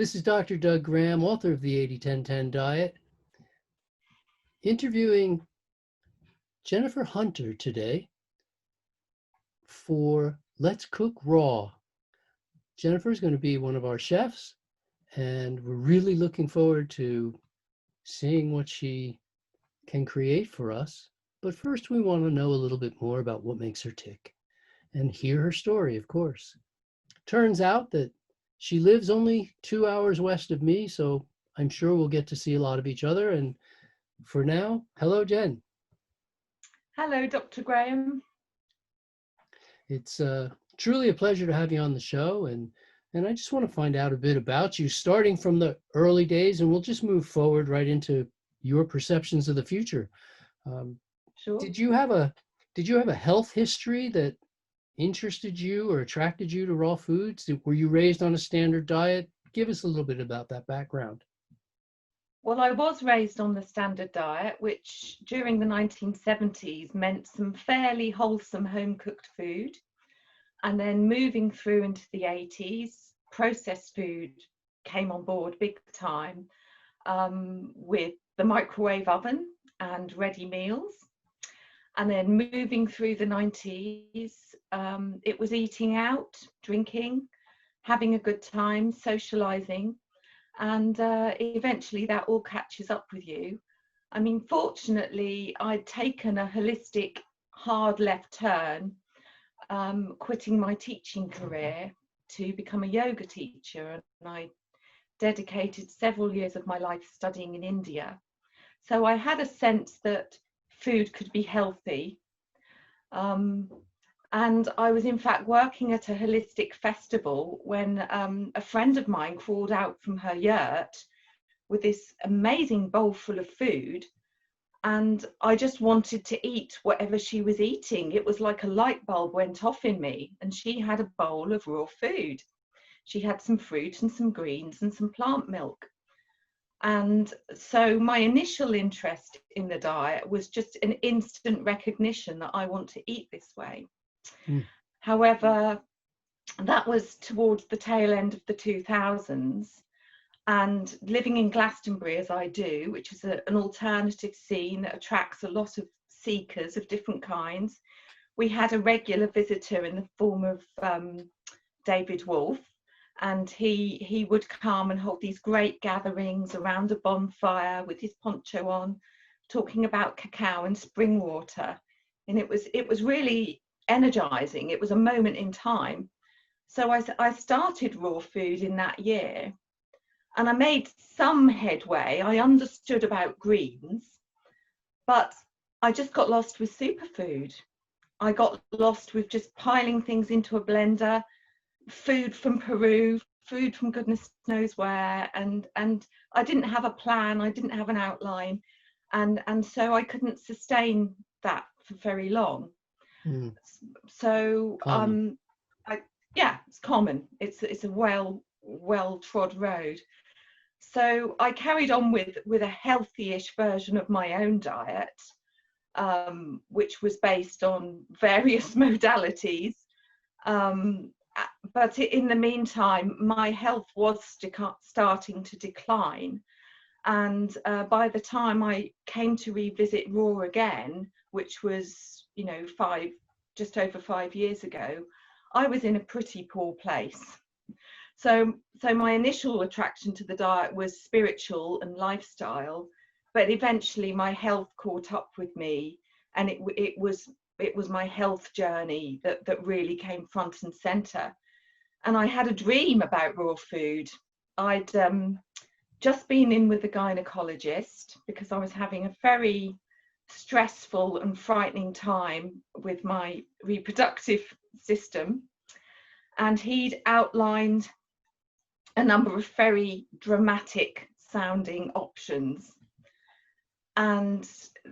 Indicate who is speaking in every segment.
Speaker 1: This is Dr. Doug Graham, author of the 80-10-10 Diet, interviewing Jennifer Hunter today for Let's Cook Raw. Jennifer is going to be one of our chefs, and we're really looking forward to seeing what she can create for us. But first, we want to know a little bit more about what makes her tick and hear her story, of course. Turns out that she lives only 2 hours west of me, so I'm sure we'll get to see a lot of each other. And for now, hello, Jen.
Speaker 2: Hello, Dr. Graham.
Speaker 1: It's truly a pleasure to have you on the show. And I just want to find out a bit about you, starting from the early days, and we'll just move forward right into your perceptions of the future.
Speaker 2: Sure.
Speaker 1: Did you have a health history that interested you or attracted you to raw foods? Were you raised on a standard diet? Give us a little bit about that background.
Speaker 2: Well, I was raised on the standard diet, which during the 1970s meant some fairly wholesome home-cooked food. And then moving through into the 80s, processed food came on board big time with the microwave oven and ready meals. And then moving through the 90s, it was eating out, drinking, having a good time, socializing. And eventually that all catches up with you. I mean, fortunately, I'd taken a holistic hard left turn, quitting my teaching career to become a yoga teacher. And I dedicated several years of my life studying in India. So I had a sense that food could be healthy. And I was in fact working at a holistic festival when a friend of mine crawled out from her yurt with this amazing bowl full of food. And I just wanted to eat whatever she was eating. It was like a light bulb went off in me, and she had a bowl of raw food. She had some fruit and some greens and some plant milk. And so my initial interest in the diet was just an instant recognition that I want to eat this way. Mm. However, that was towards the tail end of the 2000s, and living in Glastonbury as I do, which is an alternative scene that attracts a lot of seekers of different kinds, we had a regular visitor in the form of David Wolfe. And he would come and hold these great gatherings around a bonfire with his poncho on, talking about cacao and spring water. And it was really energizing. It was a moment in time. So I started raw food in that year, and I made some headway. I understood about greens, but I just got lost with superfood. I got lost with just piling things into a blender, food from Peru, food from goodness knows where, and I didn't have a plan, I didn't have an outline, and so I couldn't sustain that for very long. So it's common. It's a well trod road. So I carried on with a healthy-ish version of my own diet, which was based on various modalities. But in the meantime, my health was starting to decline. And by the time I came to revisit raw again, which was, just over 5 years ago, I was in a pretty poor place. So my initial attraction to the diet was spiritual and lifestyle, but eventually my health caught up with me, and it was my health journey that really came front and center. And I had a dream about raw food. I'd just been in with the gynecologist because I was having a very stressful and frightening time with my reproductive system. And he'd outlined a number of very dramatic sounding options. And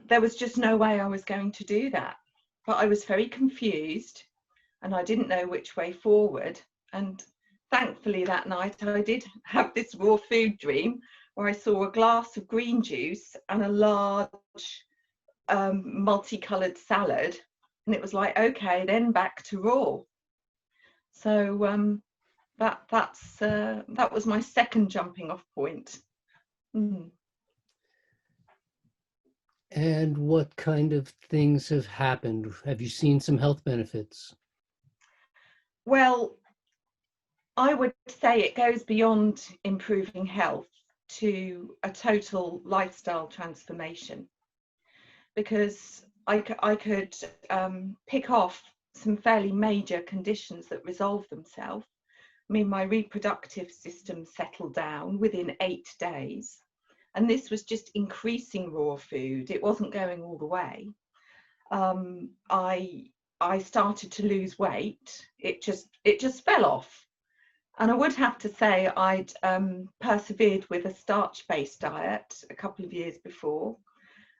Speaker 2: there was just no way I was going to do that. But I was very confused and I didn't know which way forward. And thankfully that night I did have this raw food dream where I saw a glass of green juice and a large multicolored salad. And it was like, okay, then back to raw. So that was my second jumping off point. Mm.
Speaker 1: And what kind of things have happened? Have you seen some health benefits?
Speaker 2: Well, I would say it goes beyond improving health to a total lifestyle transformation, because I could pick off some fairly major conditions that resolve themselves. I mean, my reproductive system settled down within 8 days, and this was just increasing raw food. It wasn't going all the way. I started to lose weight. It just fell off. And I would have to say I'd persevered with a starch-based diet a couple of years before,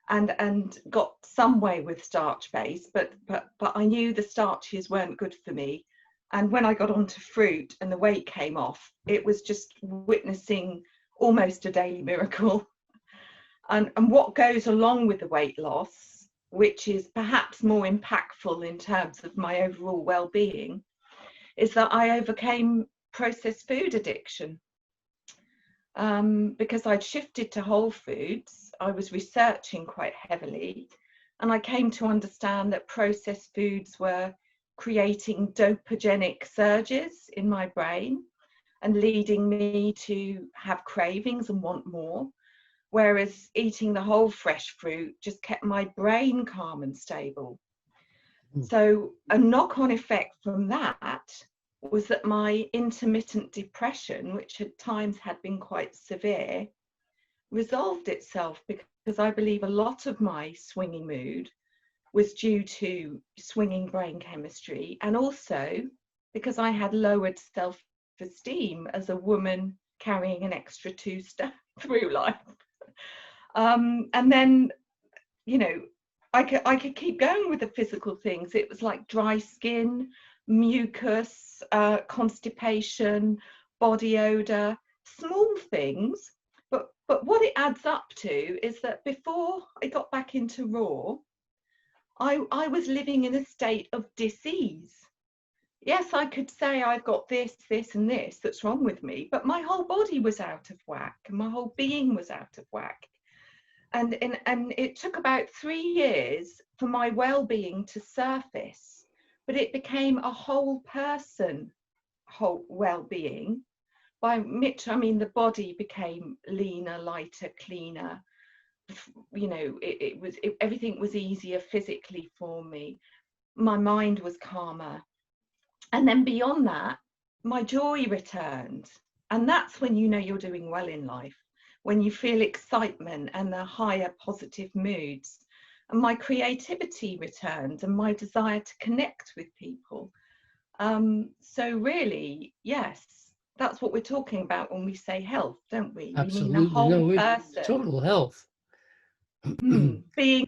Speaker 2: and got some way with starch-based, but I knew the starches weren't good for me. And when I got onto fruit and the weight came off, it was just witnessing almost a daily miracle. And what goes along with the weight loss, which is perhaps more impactful in terms of my overall well-being, is that I overcame processed food addiction. Because I'd shifted to whole foods, I was researching quite heavily, and I came to understand that processed foods were creating dopagenic surges in my brain and leading me to have cravings and want more, whereas eating the whole fresh fruit just kept my brain calm and stable.
Speaker 1: Mm.
Speaker 2: So a knock-on effect from that was that my intermittent depression, which at times had been quite severe, resolved itself, because I believe a lot of my swinging mood was due to swinging brain chemistry, and also because I had lowered self-esteem as a woman carrying an extra 2 stone through life. And then, you know, I could keep going with the physical things. It was like dry skin, mucus, constipation, body odor, small things. But what it adds up to is that before I got back into raw, I was living in a state of dis-ease. Yes, I could say I've got this, this, and this that's wrong with me, but my whole body was out of whack, and my whole being was out of whack. And it took about 3 years for my well-being to surface, but it became a whole person, whole well-being, by which I mean the body became leaner, lighter, cleaner. You know, everything was easier physically for me. My mind was calmer, and then beyond that, my joy returned, and that's when you know you're doing well in life, when you feel excitement and the higher positive moods. And my creativity returned, and my desire to connect with people. So really, yes, that's what we're talking about when we say health, don't we? We mean the
Speaker 1: Absolutely.
Speaker 2: whole
Speaker 1: No,
Speaker 2: person.
Speaker 1: total health.
Speaker 2: Being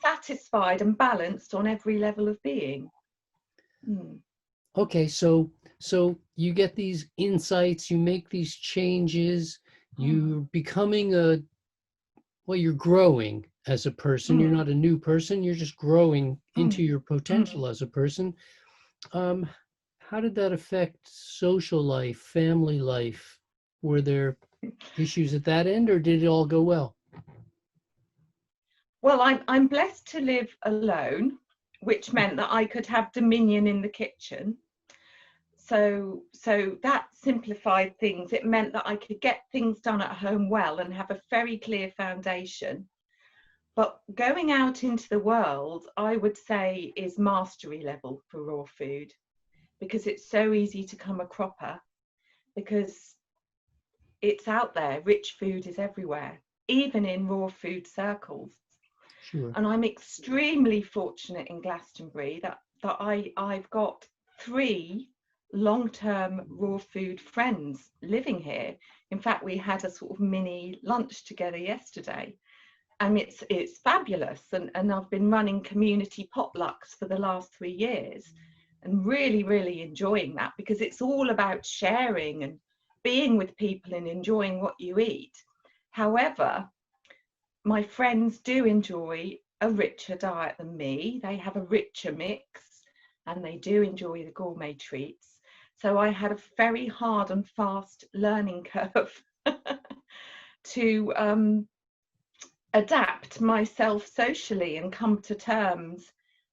Speaker 2: satisfied and balanced on every level of being.
Speaker 1: Okay, so you get these insights, you make these changes, you're becoming you're growing as a person. You're not a new person, you're just growing into your potential as a person. Um, how did that affect social life, family life? Were there issues at that end, or did it all go well?
Speaker 2: Well, I'm blessed to live alone, which meant that I could have dominion in the kitchen. So that simplified things. It meant that I could get things done at home well and have a very clear foundation. But going out into the world, I would say, is mastery level for raw food, because it's so easy to come a cropper, because it's out there. Rich food is everywhere, even in raw food circles.
Speaker 1: Sure.
Speaker 2: And I'm extremely fortunate in Glastonbury that I've got 3 long-term raw food friends living here. In fact, we had a sort of mini lunch together yesterday, and it's fabulous. And I've been running community potlucks for the last 3 years, and really enjoying that, because it's all about sharing and being with people and enjoying what you eat. However, my friends do enjoy a richer diet than me. They have a richer mix, and they do enjoy the gourmet treats. So I had a very hard and fast learning curve to adapt myself socially and come to terms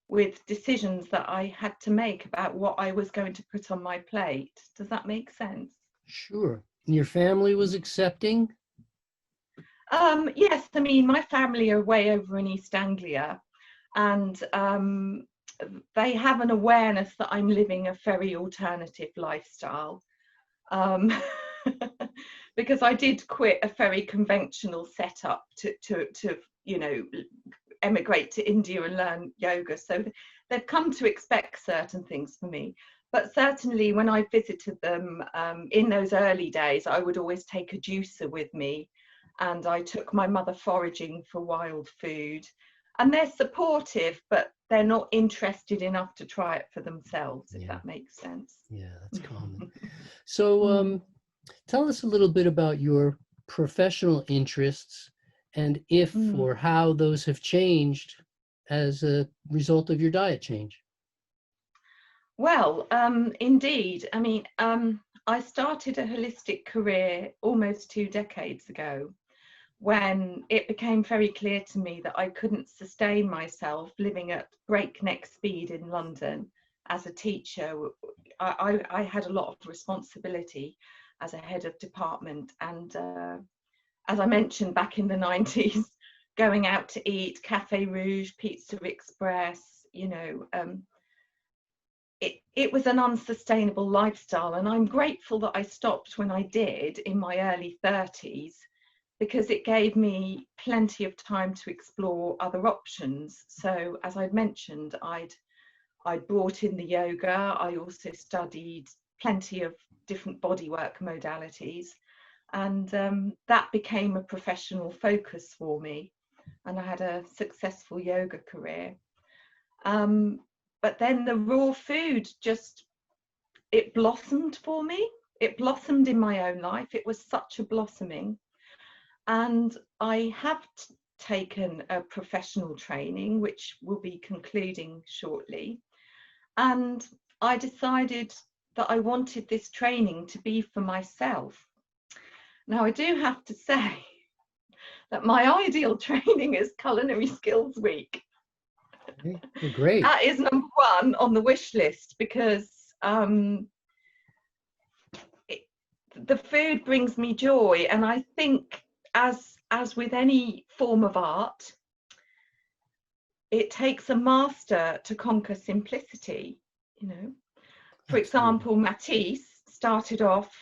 Speaker 2: with decisions that I had to make about what I was going to put on my plate. Does that make sense?
Speaker 1: Sure. And your family was accepting?
Speaker 2: Yes, I mean, my family are way over in East Anglia, and they have an awareness that I'm living a very alternative lifestyle. Um, because I did quit a very conventional setup to you know, emigrate to India and learn yoga. So they've come to expect certain things from me. But certainly when I visited them in those early days, I would always take a juicer with me, and I took my mother foraging for wild food. And they're supportive, but they're not interested enough to try it for themselves, if
Speaker 1: Yeah.
Speaker 2: that makes sense.
Speaker 1: Yeah, that's common. So
Speaker 2: Mm.
Speaker 1: tell us a little bit about your professional interests and if
Speaker 2: Mm.
Speaker 1: or how those have changed as a result of your diet change.
Speaker 2: Well, indeed. I mean, I started a holistic career almost 2 decades ago, when it became very clear to me that I couldn't sustain myself living at breakneck speed in London as a teacher. I had a lot of responsibility as a head of department, and as I mentioned, back in the 90s, going out to eat, Cafe Rouge, Pizza Express, you know, it was an unsustainable lifestyle. And I'm grateful that I stopped when I did in my early 30s, because it gave me plenty of time to explore other options. So as I'd mentioned, I'd brought in the yoga. I also studied plenty of different bodywork modalities, and that became a professional focus for me, and I had a successful yoga career. But then the raw food just, it blossomed for me. It blossomed in my own life. It was such a blossoming. And I have taken a professional training, which will be concluding shortly. And I decided that I wanted this training to be for myself. Now, I do have to say that my ideal training is Culinary Skills Week.
Speaker 1: Okay. Well, great.
Speaker 2: That is number one on the wish list, because the food brings me joy. And I think, as with any form of art, it takes a master to conquer simplicity, you know. For example, Matisse started off,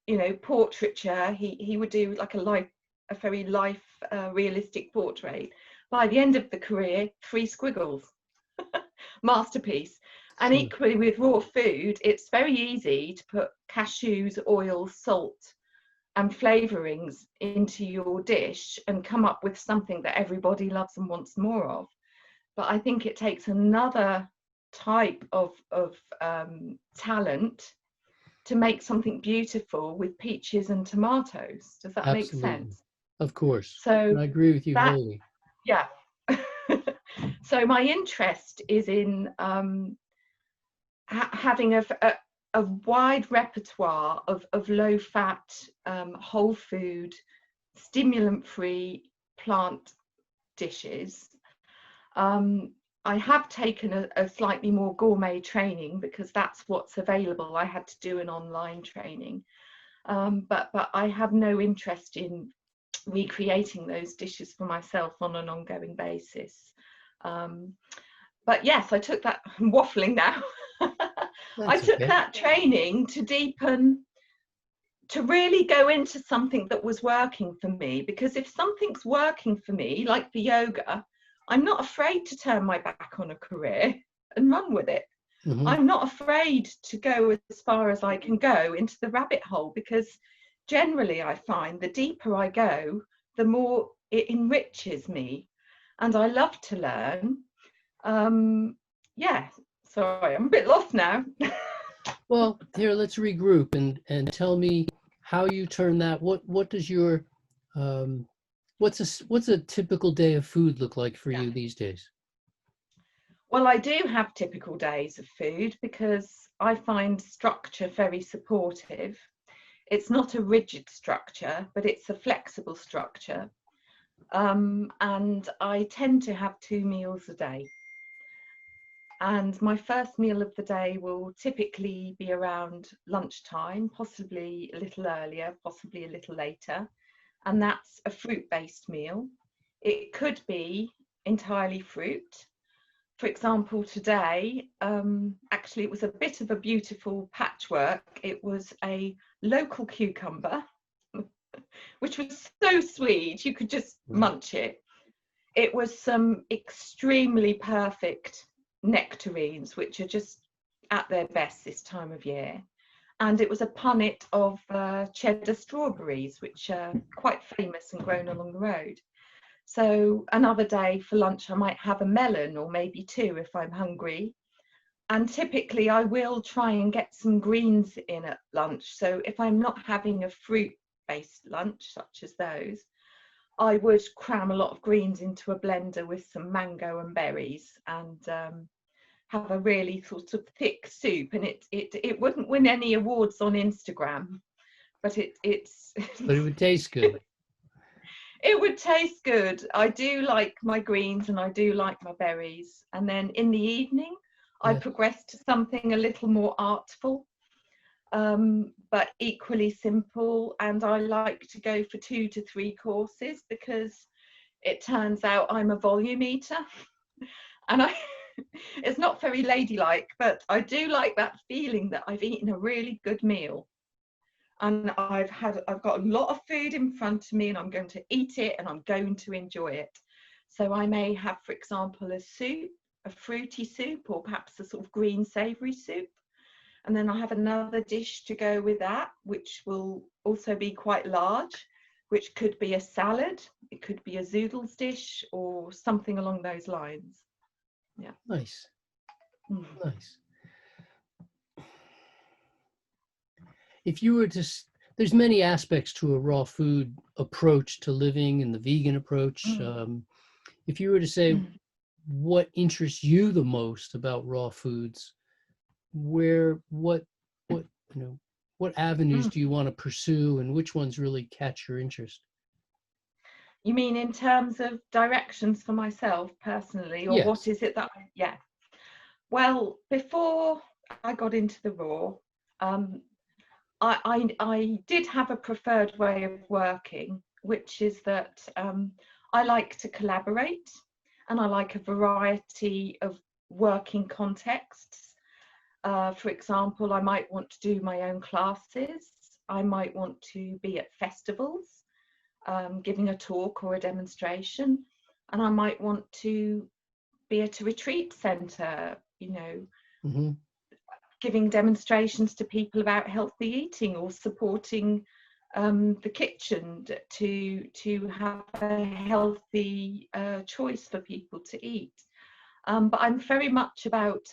Speaker 2: you know, portraiture. He would do like a very life realistic portrait. By the end of the career, 3 squiggles, masterpiece. And
Speaker 1: Sure.
Speaker 2: equally with raw food, it's very easy to put cashews, oil, salt, and flavorings into your dish and come up with something that everybody loves and wants more of. But I think it takes another type of talent to make something beautiful with peaches and tomatoes. Does that make
Speaker 1: Absolutely.
Speaker 2: sense?
Speaker 1: Of course.
Speaker 2: So
Speaker 1: I agree with you
Speaker 2: that,
Speaker 1: wholly.
Speaker 2: yeah. So my interest is in having a wide repertoire of low fat, whole food, stimulant free plant dishes. I have taken a slightly more gourmet training, because that's what's available. I had to do an online training, but I have no interest in recreating those dishes for myself on an ongoing basis. But yes, I took that. I'm waffling now. I
Speaker 1: That's
Speaker 2: took
Speaker 1: okay.
Speaker 2: that training to deepen, to really go into something that was working for me. Because if something's working for me, like the yoga, I'm not afraid to turn my back on a career and run with it.
Speaker 1: Mm-hmm.
Speaker 2: I'm not afraid to go as far as I can go into the rabbit hole, because generally I find the deeper I go, the more it enriches me, and I love to learn. Yeah, sorry, I'm a bit lost now.
Speaker 1: Well, here, let's regroup and tell me how you turn that. What does your what's a typical day of food look like for
Speaker 2: Yeah.
Speaker 1: you these days?
Speaker 2: Well, I do have typical days of food because I find structure very supportive. It's not a rigid structure, but it's a flexible structure. And I tend to have 2 meals a day. And my first meal of the day will typically be around lunchtime, possibly a little earlier, possibly a little later. And that's a fruit-based meal. It could be entirely fruit. For example, today, actually, it was a bit of a beautiful patchwork. It was a local cucumber, which was so sweet, you could just
Speaker 1: Right.
Speaker 2: munch it. It was some extremely perfect nectarines, which are just at their best this time of year. And it was a punnet of cheddar strawberries, which are quite famous and grown along the road. So another day for lunch, I might have a melon or maybe two if I'm hungry. And typically I will try and get some greens in at lunch. So if I'm not having a fruit-based lunch, such as those, I would cram a lot of greens into a blender with some mango and berries and have a really sort of thick soup. And it wouldn't win any awards on Instagram, but it's
Speaker 1: But it would taste good.
Speaker 2: it would taste good. I do like my greens and I do like my berries. And then in the evening, I
Speaker 1: Yeah.
Speaker 2: progress to something a little more artful, but equally simple. And I like to go for 2 to 3 courses because it turns out I'm a volume eater. And it's not very ladylike, but I do like that feeling that I've eaten a really good meal. And I've got a lot of food in front of me and I'm going to eat it and I'm going to enjoy it. So I may have, for example, a soup, a fruity soup, or perhaps a sort of green savoury soup. And then I have another dish to go with that, which will also be quite large, which could be a salad, it could be a zoodles dish or something along those lines. Yeah.
Speaker 1: Nice.
Speaker 2: Mm.
Speaker 1: Nice. If you were to, there's many aspects to a raw food approach to living and the vegan approach.
Speaker 2: Mm.
Speaker 1: If you were to say
Speaker 2: Mm.
Speaker 1: what interests you the most about raw foods, what, you know, what avenues
Speaker 2: Mm.
Speaker 1: do you want to pursue and which ones really catch your interest?
Speaker 2: You mean in terms of directions for myself personally, or what
Speaker 1: Yes.
Speaker 2: is it that yeah. Well, before I got into the raw, um, I did have a preferred way of working, which is that I like to collaborate and I like a variety of working contexts. For example, I might want to do my own classes. I might want to be at festivals, giving a talk or a demonstration, and I might want to be at a retreat centre, you know,
Speaker 1: Mm-hmm.
Speaker 2: giving demonstrations to people about healthy eating or supporting the kitchen to have a healthy choice for people to eat. But I'm very much about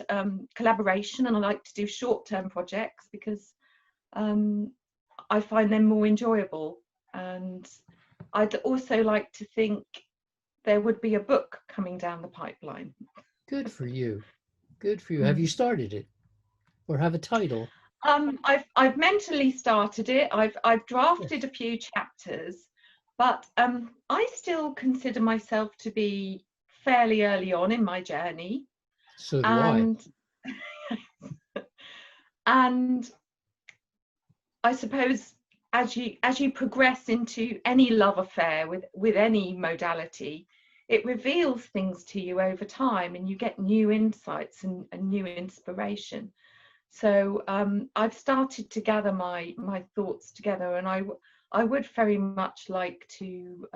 Speaker 2: collaboration, and I like to do short-term projects because I find them more enjoyable. And I'd also like to think there would be a book coming down the pipeline.
Speaker 1: Good for you. Good for you. Have you
Speaker 2: Mm.
Speaker 1: started it or have a title?
Speaker 2: I've mentally started it. I've
Speaker 1: Yes.
Speaker 2: drafted a few chapters, but I still consider myself to be fairly early on in my journey,
Speaker 1: So do I.
Speaker 2: and and I suppose as you progress into any love affair with any modality, it reveals things to you over time, and you get new insights and new inspiration. So I've started to gather my thoughts together, and I would very much like to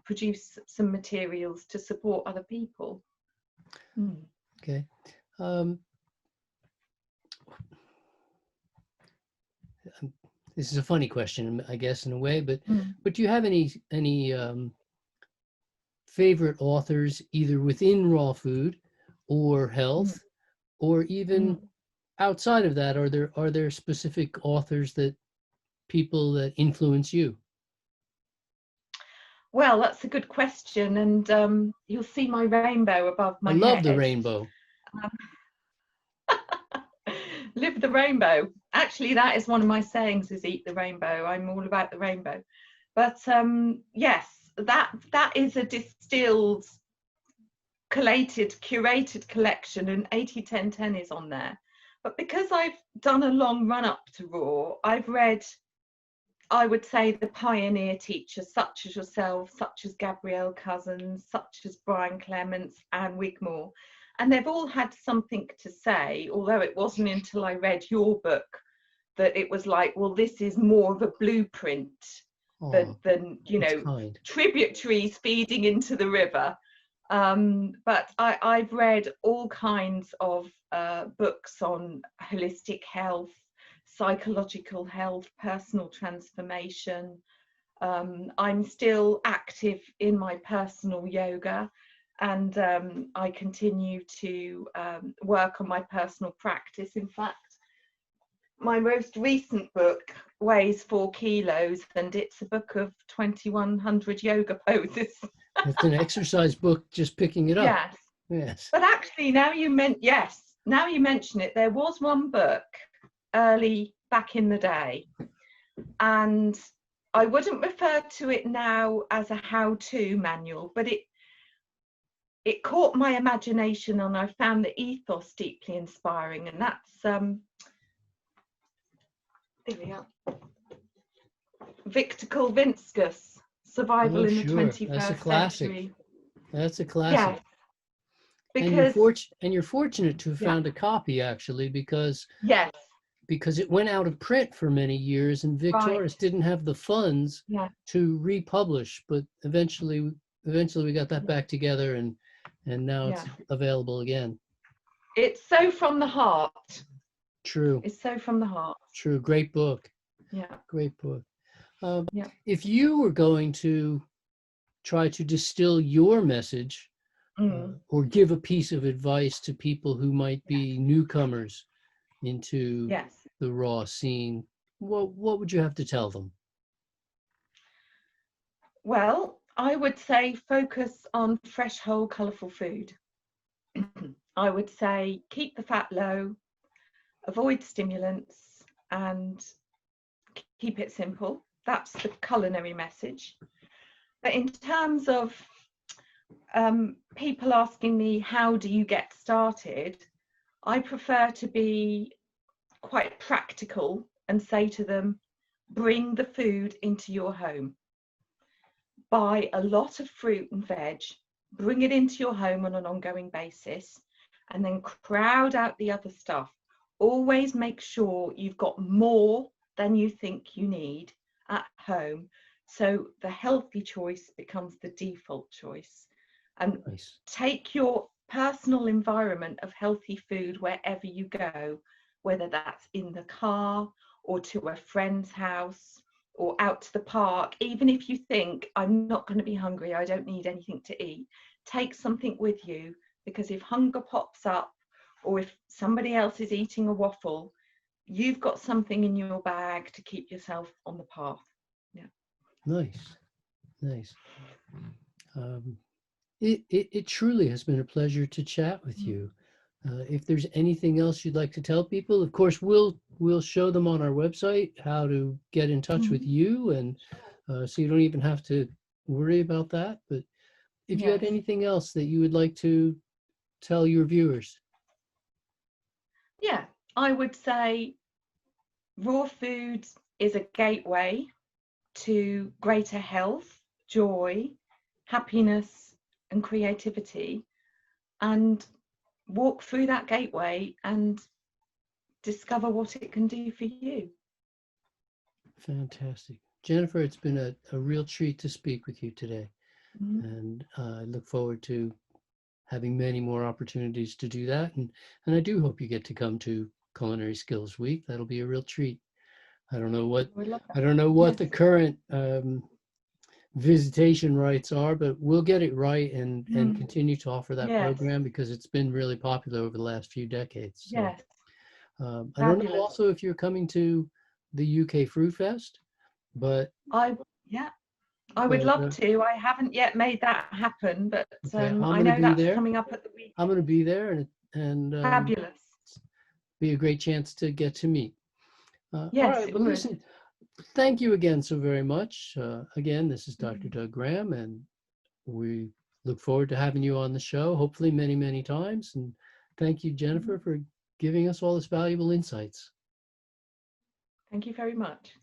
Speaker 2: produce some materials to support other people. Mm.
Speaker 1: Okay. Um, this is a funny question, I guess, in a way,
Speaker 2: Mm.
Speaker 1: but do you have any favorite authors either within raw food or
Speaker 2: Mm.
Speaker 1: health, or even
Speaker 2: Mm.
Speaker 1: outside of that? Are there specific authors that people that influence you?
Speaker 2: Well, that's a good question, and you'll see my rainbow above
Speaker 1: I
Speaker 2: my
Speaker 1: love the
Speaker 2: head.
Speaker 1: rainbow.
Speaker 2: Live the rainbow. Actually, that is one of my sayings, is eat the rainbow. I'm all about the rainbow. But yes, that is a distilled, collated, curated collection, and 80-10-10 is on there. But because I've done a long run up to Raw, I've read, I would say, the pioneer teachers such as yourself, such as Gabrielle Cousins, such as Brian Clements, Anne Wigmore, and they've all had something to say, although it wasn't until I read your book that it was like, well, this is more of a blueprint than you know,
Speaker 1: kind.
Speaker 2: tributaries feeding into the river. But I've read all kinds of books on holistic health, psychological health, personal transformation. I'm still active in my personal yoga, and I continue to work on my personal practice. In fact, my most recent book weighs 4 kilos, and it's a book of 2100 yoga poses.
Speaker 1: It's an exercise book, just picking it up.
Speaker 2: Yes.
Speaker 1: Yes.
Speaker 2: But actually, now you mention it, there was one book early back in the day, and I wouldn't refer to it now as a how-to manual, but it caught my imagination, and I found the ethos deeply inspiring, and that's there we are. Victor Kulvinsky's Survival in the 21st
Speaker 1: That's a classic.
Speaker 2: Century.
Speaker 1: That's a classic.
Speaker 2: Yes.
Speaker 1: Because you're fortunate to have found a copy, actually, because
Speaker 2: yes,
Speaker 1: it went out of print for many years, and Victoris didn't have the funds to republish. But eventually we got that back together, and now it's available again.
Speaker 2: It's so from the heart.
Speaker 1: True.
Speaker 2: It's so from the heart.
Speaker 1: True. Great book.
Speaker 2: Yeah.
Speaker 1: Great book. If you were going to try to distill your message or give a piece of advice to people who might be newcomers into the raw scene, what would you have to tell them?
Speaker 2: Well, I would say focus on fresh, whole, colourful food. I would say keep the fat low, avoid stimulants, and keep it simple. That's the culinary message. But in terms of people asking me, how do you get started? I prefer to be quite practical and say to them, bring the food into your home. Buy a lot of fruit and veg, bring it into your home on an ongoing basis, and then crowd out the other stuff. Always make sure you've got more than you think you need at home, so the healthy choice becomes the default choice. And take your personal environment of healthy food wherever you go, whether that's in the car or to a friend's house or out to the park. Even if you think, I'm not going to be hungry, I don't need anything to eat, take something with you, because if hunger pops up, or if somebody else is eating a waffle, you've got something in your bag to keep yourself on the path.
Speaker 1: Nice. It truly has been a pleasure to chat with you. If there's anything else you'd like to tell people, of course, we'll show them on our website how to get in touch with you, and so you don't even have to worry about that. But if you had anything else that you would like to tell your viewers.
Speaker 2: Yeah, I would say raw food is a gateway to greater health, joy, happiness, and creativity, and walk through that gateway and discover what it can do for you.
Speaker 1: Fantastic. Jennifer, it's been a real treat to speak with you today. And I look forward to having many more opportunities to do that. And I do hope you get to come to Culinary Skills Week. That'll be a real treat. I don't know what the current visitation rights are, but we'll get it right and continue to offer that program, because it's been really popular over the last few decades. So, I don't know also if you're coming to the UK Fruit Fest, but
Speaker 2: I would love to. I haven't yet made that happen, but I know that's coming up at the week.
Speaker 1: I'm going to be there, and and
Speaker 2: Fabulous.
Speaker 1: be a great chance to get to meet. All
Speaker 2: Yes,
Speaker 1: right,
Speaker 2: it
Speaker 1: well,
Speaker 2: would.
Speaker 1: listen, thank you again so very much. Again, this is Dr.
Speaker 2: Mhm.
Speaker 1: Doug Graham, and we look forward to having you on the show, hopefully many, many times. And thank you, Jennifer,
Speaker 2: Mhm.
Speaker 1: for giving us all this valuable insights.
Speaker 2: Thank you very much.